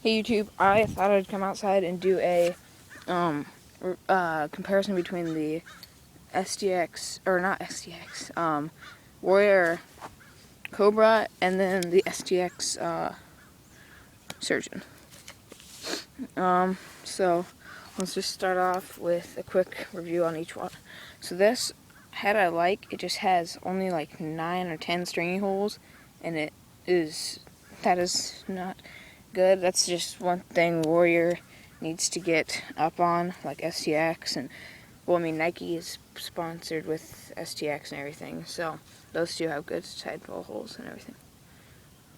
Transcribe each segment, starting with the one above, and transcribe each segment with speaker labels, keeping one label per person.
Speaker 1: Hey YouTube, I thought I'd come outside and do a comparison between the STX, or not STX, Warrior Cobra and then the STX Surgeon. So let's just start off with a quick review on each one. So this head I like, it just has only like 9 or 10 stringy holes, and that is not good. That's just one thing Warrior needs to get up on, like STX, and well, I mean, Nike is sponsored with STX and everything, so those two have good side pull holes and everything.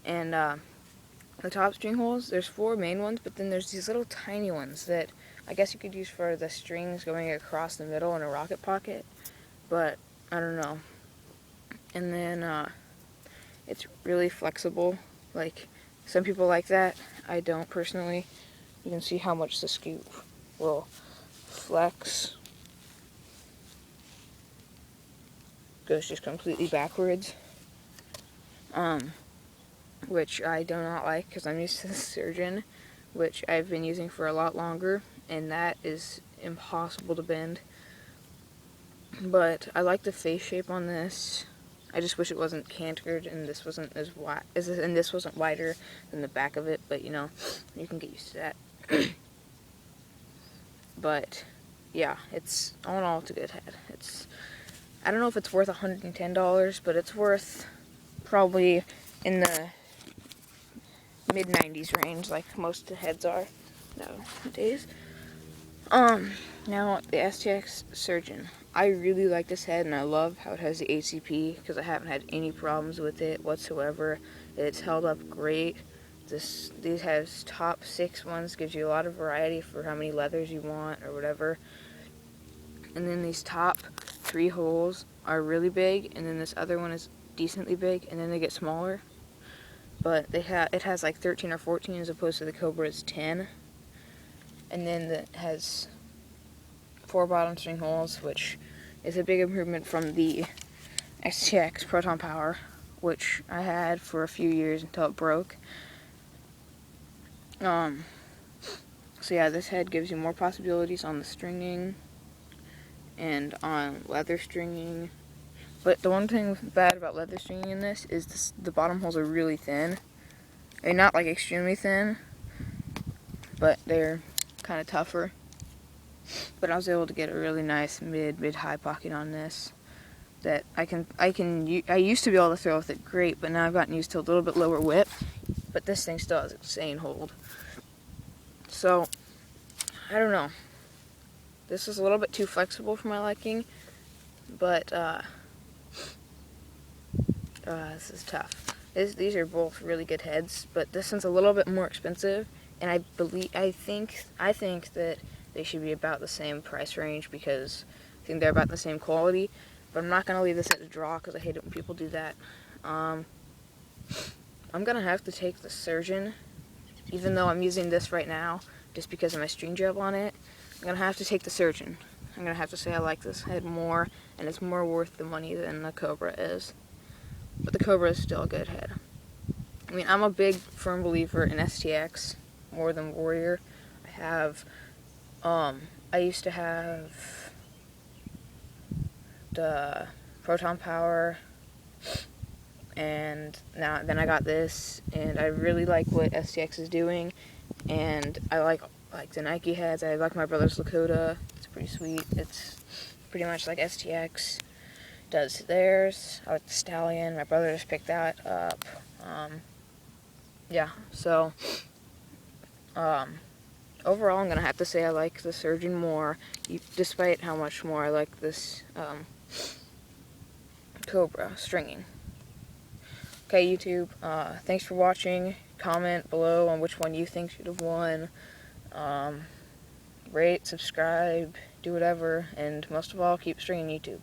Speaker 1: And the top string holes, there's 4 main ones, but then there's these little tiny ones that I guess you could use for the strings going across the middle in a rocket pocket, but I don't know. And then it's really flexible. Like, some people like that. I don't personally. You can see how much the scoop will flex. Goes just completely backwards. Which I do not like because I'm used to the Surgeon, which I've been using for a lot longer, and that is impossible to bend. But I like the face shape on this. I just wish it wasn't cantered and this wasn't as wide, and this wasn't wider than the back of it. But you know, you can get used to that. But yeah, it's all in all, it's a good head. I don't know if it's worth $110, but it's worth probably in the mid-90s range, like most of the heads are nowadays. Now the STX Surgeon. I really like this head, and I love how it has the ACP because I haven't had any problems with it whatsoever. It's held up great. These has top 6 ones, gives you a lot of variety for how many leathers you want or whatever. And then these top 3 holes are really big, and then this other one is decently big, and then they get smaller. But it has like 13 or 14 as opposed to the Cobra's 10. And then it has 4 bottom string holes, which is a big improvement from the STX Proton Power, which I had for a few years until it broke. So yeah, this head gives you more possibilities on the stringing and on leather stringing. But the one thing bad about leather stringing in this is the bottom holes are really thin. They're not like extremely thin, but they're kind of tougher. But I was able to get a really nice mid-high pocket on this that I used to be able to throw with it great, but now I've gotten used to a little bit lower whip. But this thing still has insane hold. So I don't know. This is a little bit too flexible for my liking, but this is tough. These are both really good heads, but this one's a little bit more expensive, and I think that they should be about the same price range because I think they're about the same quality. But I'm not gonna leave this at a draw because I hate it when people do that. I'm gonna have to take the Surgeon, even though I'm using this right now, just because of my string gel on it. I'm gonna have to take the Surgeon. I'm gonna have to say I like this head more, and it's more worth the money than the Cobra is. But the Cobra is still a good head. I mean, I'm a big, firm believer in STX more than Warrior. I used to have the Proton Power, and then I got this, and I really like what STX is doing, and I like the Nike heads. I like my brother's Lakota. It's pretty sweet. It's pretty much like STX does theirs. I like the Stallion. My brother just picked that up. Yeah, so overall, I'm gonna have to say I like the Surgeon more, despite how much more I like this Cobra stringing. Okay, YouTube, thanks for watching. Comment below on which one you think should have won. Rate, subscribe, do whatever, and most of all, keep stringing YouTube.